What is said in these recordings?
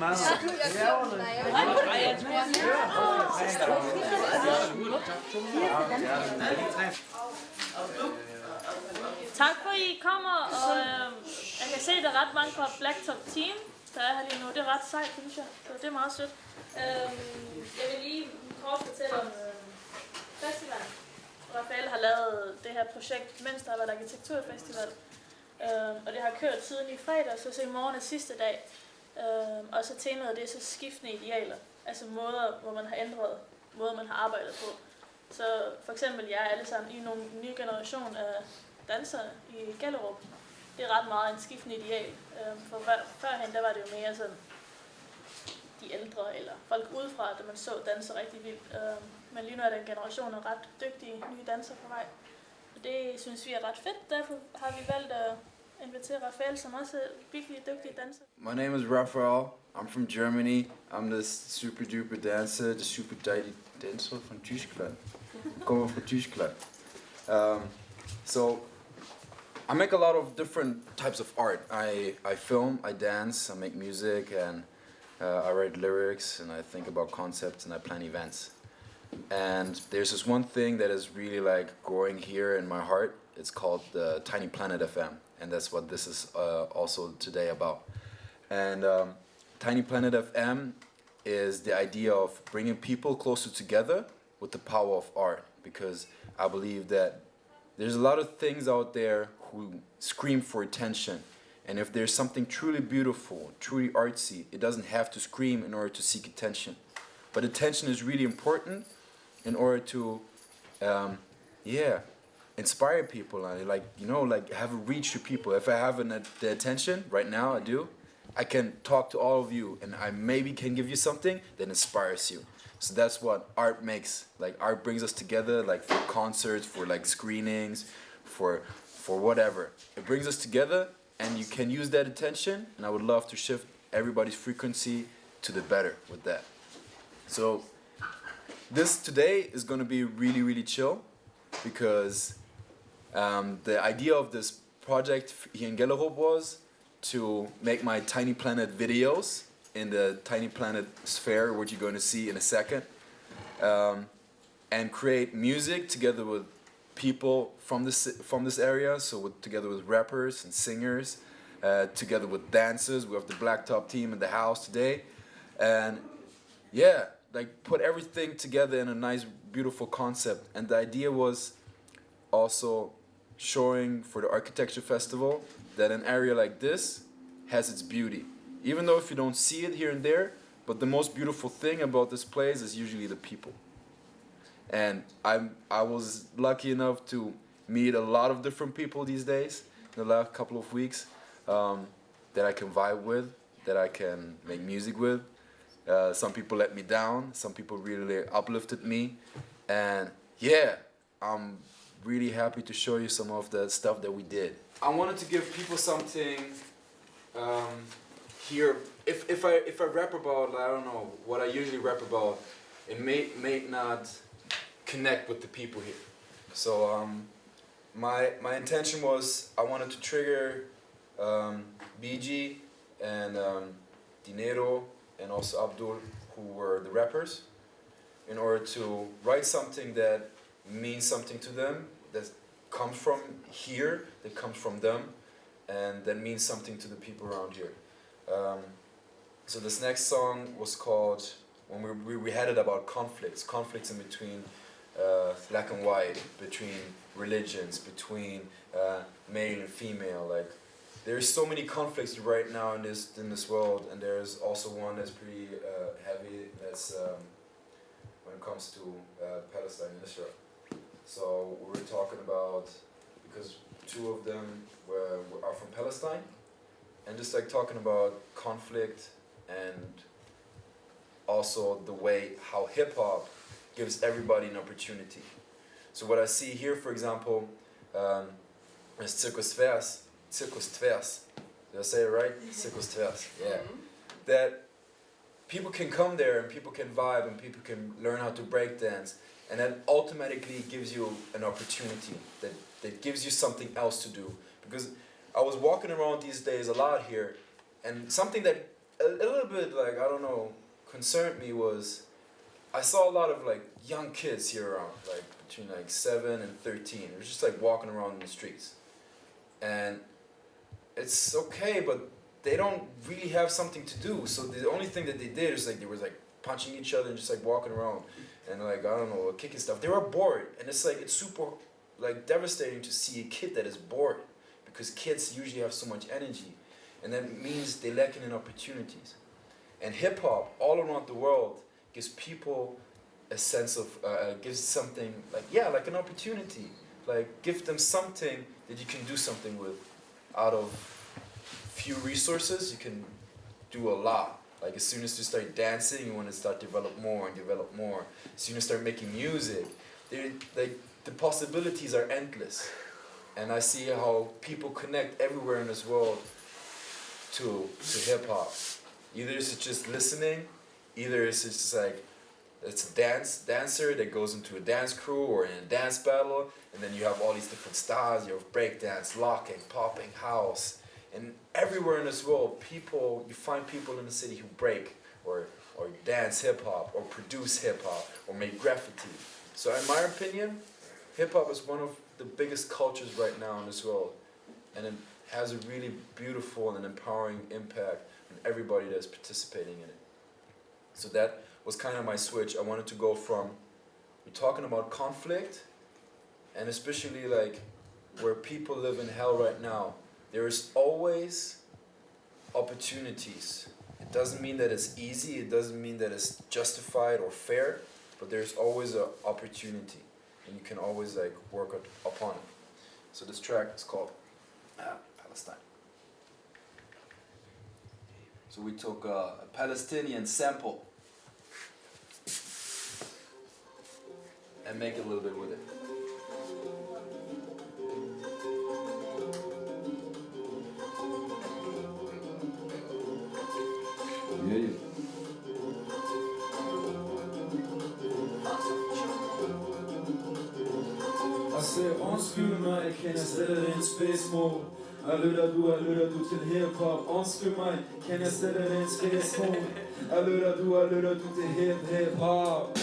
Tak for, I kommer, og jeg kan se, at der er ret mange fra Blacktop Team, der er her lige nu. Det er ret sejt, synes jeg, så det er meget sødt. Jeg vil lige kort fortælle om festivalen. Rafael har lavet det her projekt, mens der har været arkitekturfestival. Og det har kørt siden i fredag, så i morgen er sidste dag. Og så temaet det er så skiftende idealer, altså måder, hvor man har ændret, måder man har arbejdet på. Så for eksempel jeg er alle sammen i nogle nye generation af dansere i Galleri. Det er ret meget en skiftende ideal. For førhen der var det jo mere sådan de ældre eller folk udefra, da man så danser rigtig vildt. Men lige nu er der en generation af ret dygtige nye dansere på vej. Og det synes vi er ret fedt, derfor har vi valgt at invitere Rafael, som også er virkelig dygtig danser. My name is Rafael. I'm from Germany. I'm the super duper dancer, the super tidy dancer from Tyskland. Kommer fra Tyskland. So I make a lot of different types of art. I film, I dance, I make music, and I write lyrics, and I think about concepts, and I plan events. And there's this one thing that is really like growing here in my heart. It's called the Tiny Planet FM, and that's what this is also today about. And Tiny Planet FM is the idea of bringing people closer together with the power of art, because I believe that there's a lot of things out there who scream for attention, and if there's something truly beautiful, truly artsy, it doesn't have to scream in order to seek attention. But attention is really important in order to, inspire people and like have a reach to people. If I have the attention right now, I do. I can talk to all of you, and I maybe can give you something that inspires you. So that's what art makes. Like art brings us together, like for concerts, for like screenings, for whatever. It brings us together, and you can use that attention. And I would love to shift everybody's frequency to the better with that. So this today is going to be really, really chill, because the idea of this project here in Galleri was to make my Tiny Planet videos in the Tiny Planet sphere, which you're going to see in a second, and create music together with people from this area, so together with rappers and singers, together with dancers. We have the Blacktop Team in the house today, and yeah, like put everything together in a nice, beautiful concept. And the idea was also showing for the architecture festival that an area like this has its beauty, even though if you don't see it here and there. But the most beautiful thing about this place is usually the people. And I was lucky enough to meet a lot of different people these days, in the last couple of weeks, that I can vibe with, that I can make music with. Some people let me down, some people really uplifted me, and yeah, I'm really happy to show you some of the stuff that we did. I wanted to give people something here. If I rap about, I don't know, what I usually rap about, it may not connect with the people here. So my intention was I wanted to trigger BG and Dinero and also Abdul, who were the rappers, in order to write something that means something to them, that comes from here, that comes from them, and that means something to the people around here. So this next song was called, when we had it about conflicts in between black and white, between religions, between male and female. Like there's so many conflicts right now in this world, and there's also one that's pretty heavy. That's when it comes to Palestine and Israel. So we were talking about, because two of them are from Palestine, and just like talking about conflict and also the way how hip hop gives everybody an opportunity. So what I see here, for example, is Circus Tvers. Did I say it right? Circus Tvers, yeah. That people can come there and people can vibe and people can learn how to break dance, and that automatically gives you an opportunity, that gives you something else to do. Because I was walking around these days a lot here, and something that a little bit like, I don't know, concerned me was I saw a lot of like young kids here around, like between like 7 and 13. They're just like walking around in the streets. And it's okay, but they don't really have something to do. So the only thing that they did is like they were like punching each other and just like walking around and like, I don't know, kicking stuff. They were bored. And it's like, it's super like devastating to see a kid that is bored, because kids usually have so much energy, and that means they're lacking in opportunities. And hip hop all around the world gives people a sense of, gives something like, yeah, like an opportunity. Like, give them something that you can do something with. Out of few resources, you can do a lot. Like, as soon as you start dancing, you want to start develop more and develop more. As soon as you start making music, like, the possibilities are endless. And I see how people connect everywhere in this world to hip hop. Either it's just listening, either it's just like, it's a dancer that goes into a dance crew or in a dance battle, and then you have all these different styles. You have breakdance, locking, popping, house, and everywhere in this world, you find people in the city who break or dance hip hop or produce hip hop or make graffiti. So in my opinion, hip hop is one of the biggest cultures right now in this world, and it has a really beautiful and empowering impact on everybody that's participating in it. So that was kind of my switch. I wanted to go from, we're talking about conflict, and especially like where people live in hell right now, there is always opportunities. It doesn't mean that it's easy, it doesn't mean that it's justified or fair, but there's always an opportunity, and you can always like work upon it. So this track is called Palestine. So we took a Palestinian sample and make a little bit with it. Yeah. I said, undskyld mig, kan jeg stille dig en spørgsmål? Jeg lytter du til hip-hop. Undskyld mig, kan jeg stille dig en spørgsmål? Jeg lytter du til hip-hop.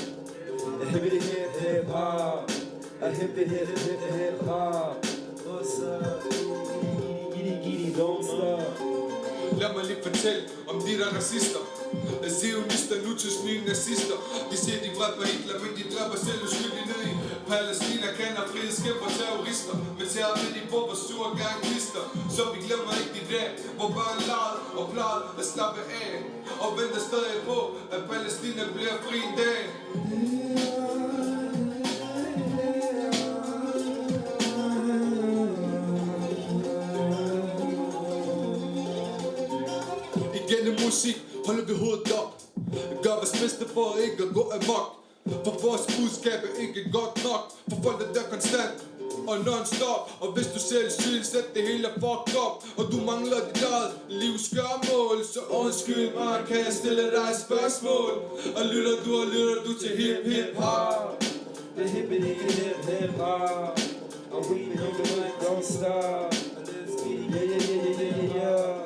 Hip-hop. Hip-hop. What's up? Giddy, don't stop. Lad mig lige fortælle om de der racister. Zionister, nu til nye nazister. De siger de dræber Hitler, men de dræber selv uskyldige ned i Palæstina kender frihedskæmper terrorister. Men tager med de bobber sure ganglister. Så vi glemmer ikke de dag, hvor børn legede og plejede at slappe af. Og venter stadig på, at Palæstina bliver fri en dag. Gennem musik holder vi hovedet op. Gør vores bedste for ikke at gå amok. For vores budskab er ikke godt nok. For folk er der konstant og non-stop. Og hvis du selv synes at det hele er fucked up, og du mangler dit eget livsgørmål, så undskyld mig, kan jeg stille dig et spørgsmål? Og lytter du til hip-hop? The hip-hop. I'm waiting on the mic, don't stop. Yeah.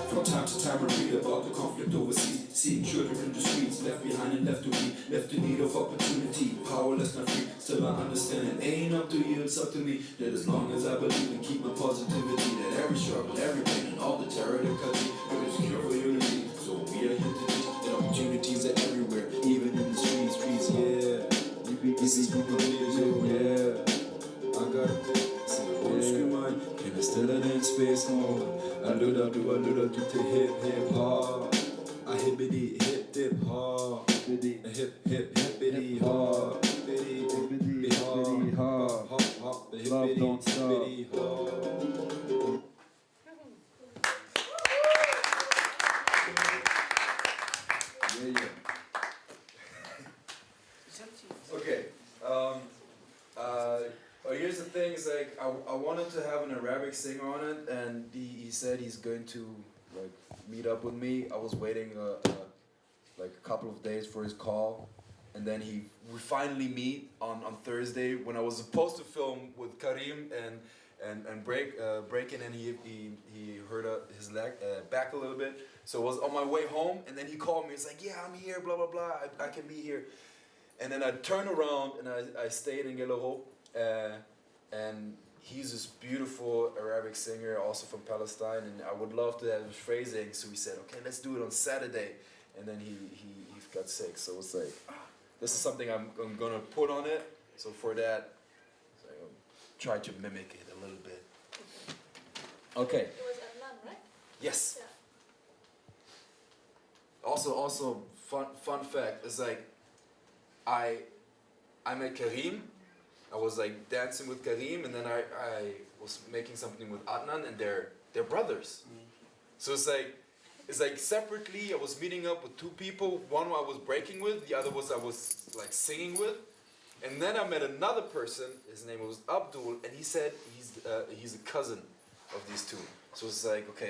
From time to time I read about the conflict overseas. Seeing children in the streets, left behind and left in need of opportunity. Powerless, not free, still I understand it ain't up to you, it's up to me. That as long as I believe and keep my positivity, that every struggle, every pain and all the terror that cuts me, there is a cure for unity. So we are here to teach that opportunities are everywhere, even in the streets, yeah. This is people yeah. I got it. Undskyld mig, kan jeg stille dig en spørgsmål? Jeg lytter du til hip-hop. Hippity hip-hop. Hippity hop. Hippity hop. Love don't stop. Yeah. Okay. Here's the thing is like I wanted to have an Arabic singer on it, and he said he's going to like meet up with me. I was waiting like a couple of days for his call, and then we finally meet on Thursday when I was supposed to film with Karim and breaking, and he hurt his leg back a little bit, so I was on my way home, and then he called me. He's like, yeah, I'm here, blah blah blah, I can be here. And then I turned around and I stayed in Galleri, and he's this beautiful Arabic singer, also from Palestine, and I would love to have his phrasing. So we said, okay, let's do it on Saturday. And then he got sick, so it's like, this is something I'm gonna put on it. So for that, I'll try to mimic it a little bit. Okay. It was Adnan, right? Yes. Yeah. Also, fun fact is like, I met Karim. I was like dancing with Karim, and then I was making something with Adnan, and they're brothers. So it's like separately I was meeting up with two people. One I was breaking with, the other I was like singing with, and then I met another person. His name was Abdul, and he said he's a cousin of these two. So it's like, okay,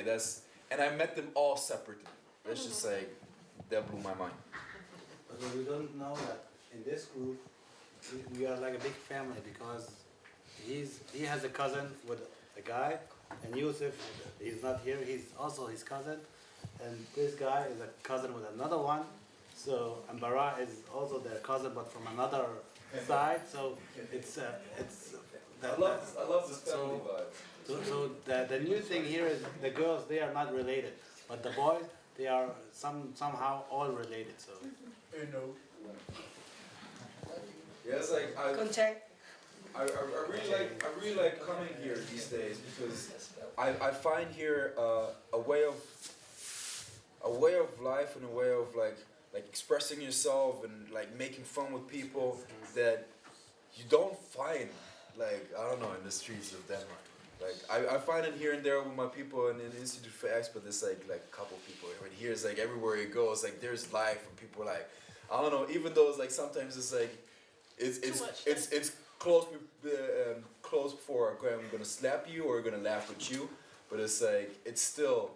and I met them all separately. That's just like, that blew my mind. But we don't know that in this group we are like a big family, because he has a cousin with a guy, and Yusuf, he's not here, he's also his cousin, and this guy is a cousin with another one. So, and Bara is also their cousin, but from another side. So it's I love this family vibe. So the new thing here is the girls, they are not related, but the boys, they are somehow all related. So You know. Yeah, it's like I really like coming here these days, because I find here a way of life, and a way of like expressing yourself and like making fun with people that you don't find, like, I don't know, in the streets of Denmark. Like I find it here and there with my people in the Institute for X, but there's like a couple people here. And here it's like everywhere you go, it's like there's life, and people like, I don't know, even though it's like sometimes it's like it's close before I'm gonna slap you or gonna laugh with you, but it's like it's still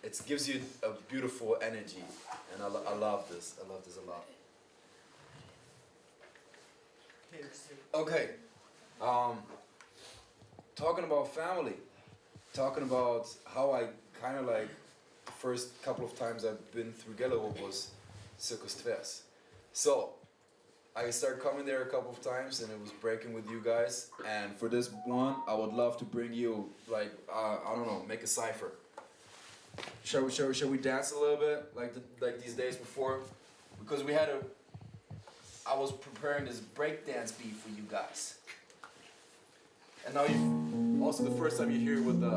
it gives you a beautiful energy, and I love this. I love this a lot. Okay, talking about family, talking about how I kind of like the first couple of times I've been through Galleri was Circus Tvers. So I started coming there a couple of times, and it was breaking with you guys. And for this one, I would love to bring you like I don't know, make a cipher. Shall we dance a little bit like these days before? Because I was preparing this breakdance beat for you guys. And now also the first time you hear it with the.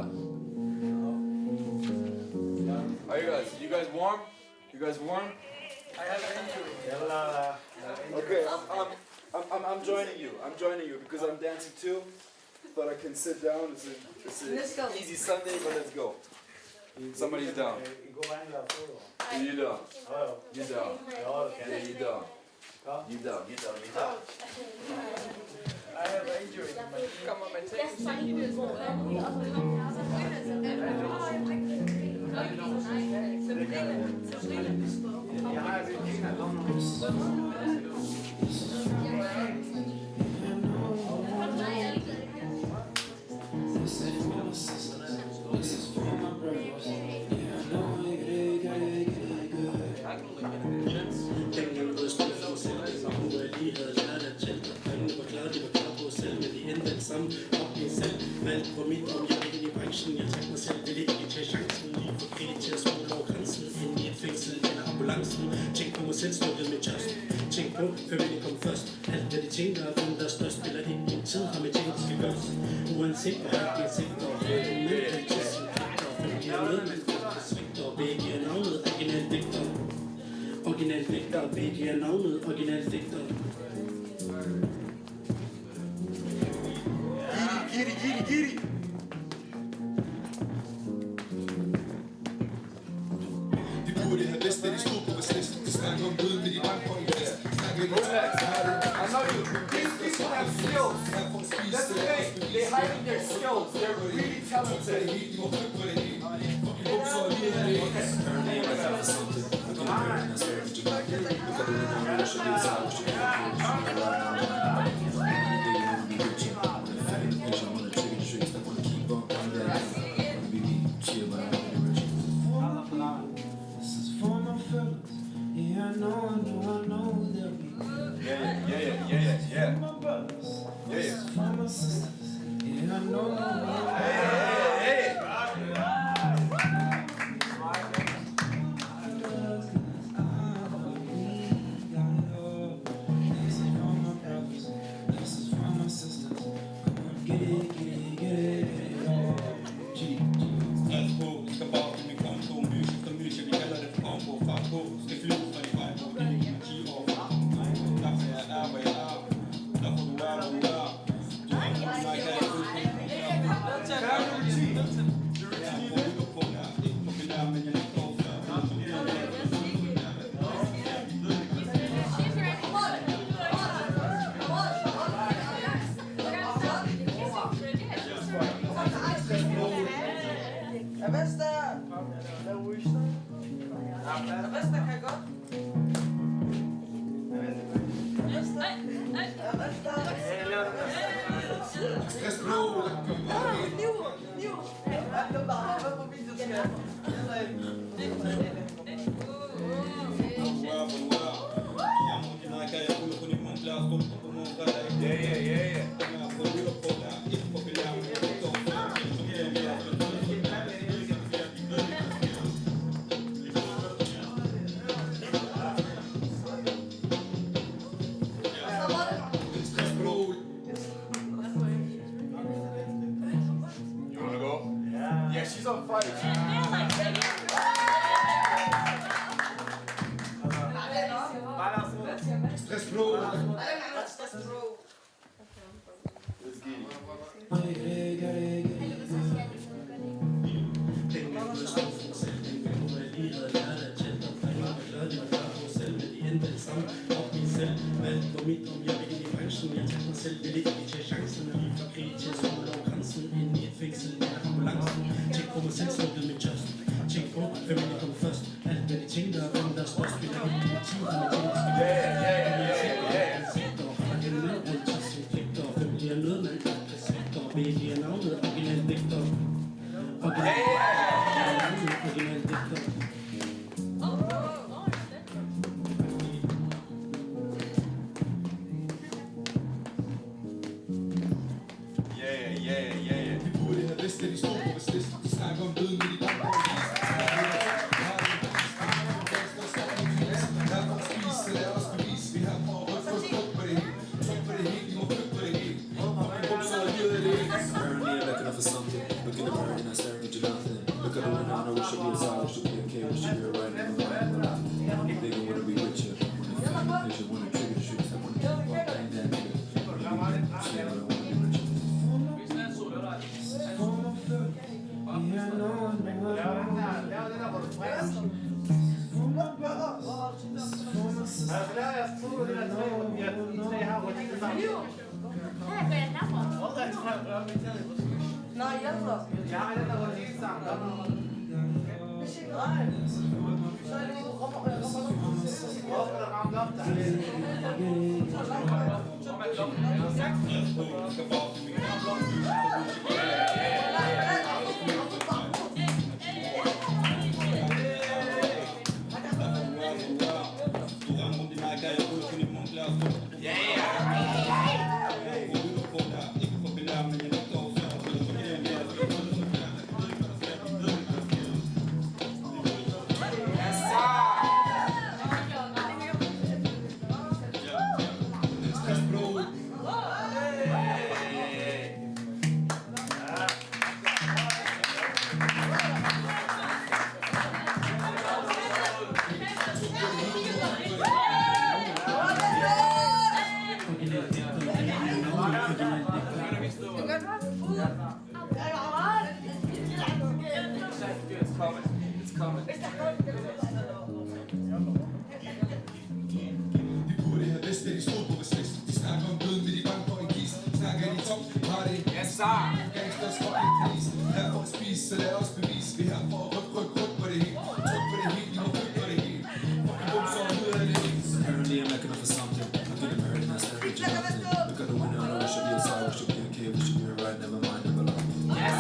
Are you guys warm? You guys warm? I have an injury. Okay, I'm joining you. I'm joining you because I'm dancing too. But I can sit down. It's an easy Sunday, but let's go. Somebody's down. You down. You down. Yeah, you down. You down. You down. You down. I have an injury. Valgt på mit om jeg vil ind i branchen. Jeg tager mig selv, vil ikke tage chancen. Lige for krig til at smule over grænsen. Ind i et fængsel eller ambulancen. Tænk på mig selv, slukket med tørst. Tænk på, familien kom først. Alt hvad de tænker, hvem der er størst. Spiller det min tid, har med ting, der skal gøres. Uanset hvad jeg er sigter. Hvor du mødte til sin faktor. Følger med, men der svigter. Begge er navnet, original digter. Original digter, begge er navnet, original digter. Giddy. De burde have vidst, at de stod på vores liste. De snakker om døden, men de er bange for en fest. Relax. I know you. people have skills. That's the thing. They hide their skills. They're really talented. This is for my fellas. Yeah, I know they'll be good. Yeah. My brothers. This is for my sisters. Yeah, I know. She's on fire. Stress bro. De burde have vidst, at de stod på respekt. De snakker om døden ved de banker. party. Yes, sir. Gangsters fucking please. Her for at spise, så lad os bevise. Vi er her for at ryk på det hele. Tryk på det hele, vi må ryk på det hele. Fucking bum, så ud af det hele. Apparently I'm looking for something. I feel American, that's everything. Look at the window, I know it should be a side, it should be a cave, it should be a ride, never mind, never long. Yes!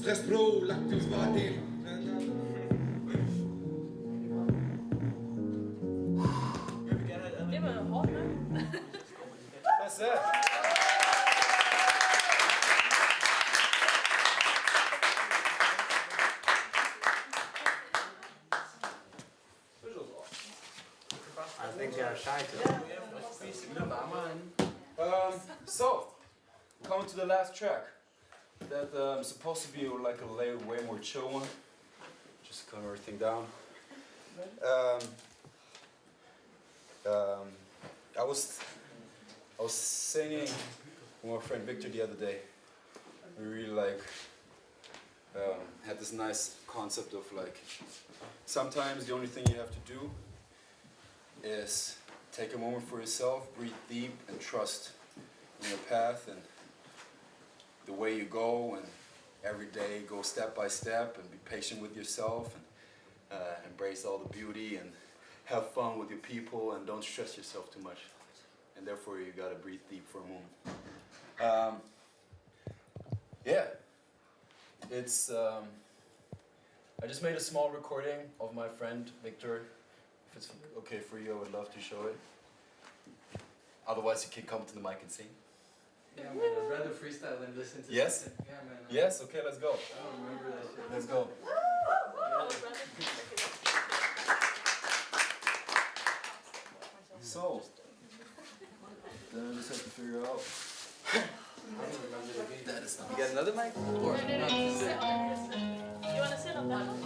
Stress bro, lagt os bare del. Det var jo hårdt, ne? That's it. I think they are shy today. So, coming to the last track. That supposed to be like a way more chill one. Just calm everything down. I was singing with my friend Victor the other day. We really had this nice concept of sometimes the only thing you have to do is take a moment for yourself, breathe deep, and trust in your path and the way you go, and every day go step by step and be patient with yourself and embrace all the beauty and have fun with your people and don't stress yourself too much. And therefore you gotta breathe deep for a moment. Yeah, it's I just made a small recording of my friend Victor. If it's okay for you, I would love to show it. Otherwise you can come to the mic and sing. Yeah, man, I'd rather freestyle than listen to Yes? something. Yeah, man. Yes? Okay, let's go. I don't remember that shit. Let's go. So, then I just have to figure out. That is not. You got another mic? Or Sit on it. You want to sit on that one?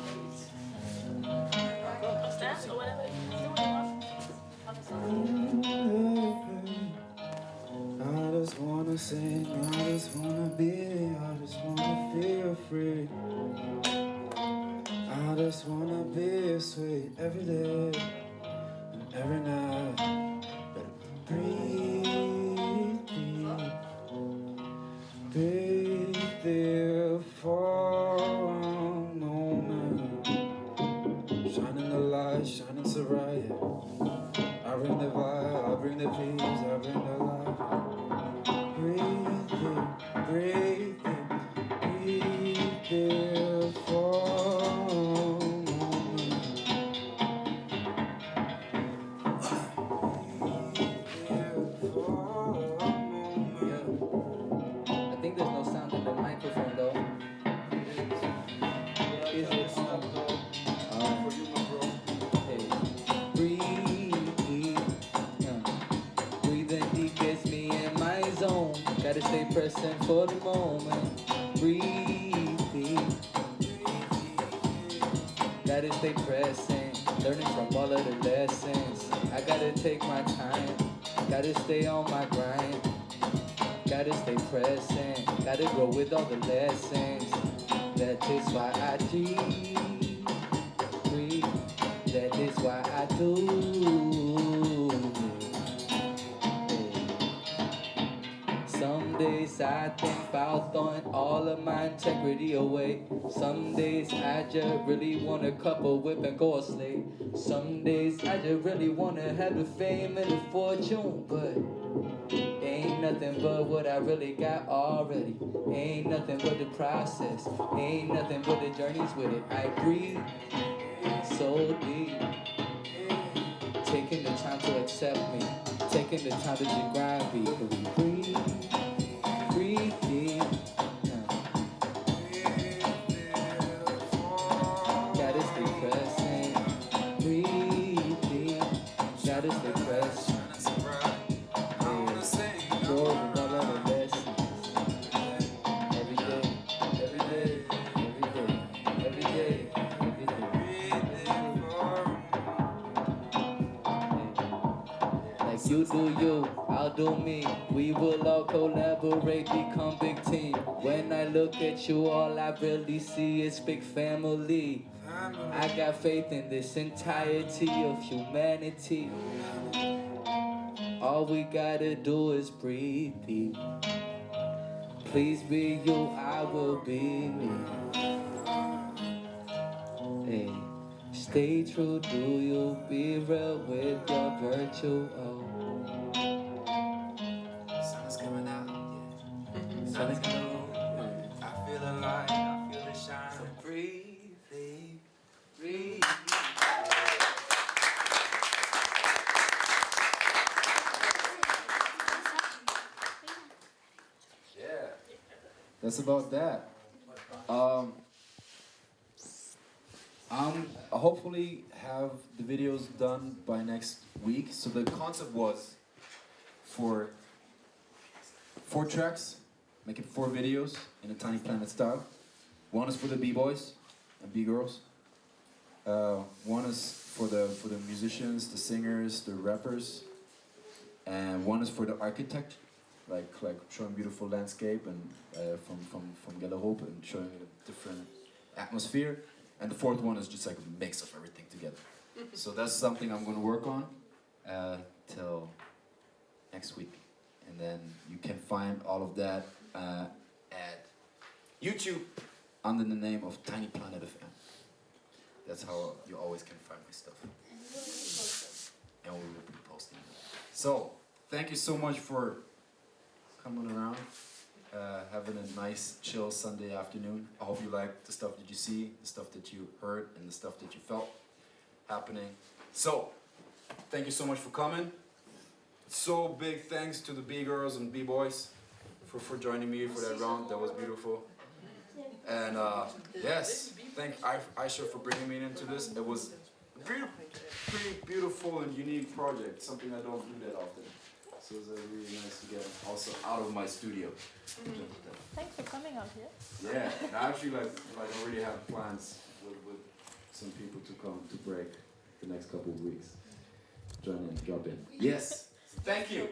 Or stand or whatever. Do what you want. I just wanna sing, I just wanna be, I just wanna feel free. I just wanna be sweet every day and every night. But breathe deep, breathe deep for a moment. Shining the light, shining so bright. I bring the vibe, I bring the peace, I bring the light. Breathe in, breathe for a moment. I think there's no sound in the microphone though. Is it? For you, my bro. Hey. Breathe. Breathing deep gets me in my zone. Gotta stay present for the moment. Breathe deep. Gotta stay present. Learning from all of the lessons. I gotta take my time. Gotta stay on my grind. Gotta stay present. Gotta grow with all the lessons. That is why I breathe. That is why I do. Some days I think about throwing all of my integrity away. Some days I just really want a couple whip and go a sleigh. Some days I just really wanna have the fame and the fortune, but ain't nothing but what I really got already. Ain't nothing but the process. Ain't nothing but the journeys with it. I breathe so deep. Taking the time to accept me. Taking the time to just grind me. Could we breathe deep? Gotta stay present. Breathe deep. Gotta stay present. You do you, I'll do me. We will all collaborate, become big team. When I look at you, all I really see is big family. I got faith in this entirety of humanity. All we gotta do is breathe deep. Please be you, I will be me. Hey, stay true, do you be real with your virtue? Oh. Sun's coming out, yeah. Sun is coming out. I feel alive, I feel the shine. So breathe, breathe. Yeah, that's about that. I'll hopefully have the videos done by next week. So the concept was for 4 tracks, making 4 videos in a Tiny Planet style. One is for the B-boys and B-girls. One is for the musicians, the singers, the rappers, and one is for the architect, like showing beautiful landscape and from Galleri and showing a different atmosphere. And the 4th one is just like a mix of everything together. So that's something I'm going to work on till next week. And then you can find all of that at YouTube under the name of Tiny Planet FM. That's how you always can find my stuff. And we will be posting it. So, thank you so much for coming around, having a nice, chill Sunday afternoon. I hope you liked the stuff that you see, the stuff that you heard, and the stuff that you felt happening. So, thank you so much for coming. So big thanks to the B-girls and B-boys for joining me for that round. That was beautiful. And yes, thank Aisha for bringing me into this. It was a pretty beautiful and unique project, something I don't do that often. So it was really nice to get also out of my studio. Thanks for coming out here. Yeah, and I actually like already have plans with some people to come to break the next couple of weeks. Join in, drop in. Yes, thank you.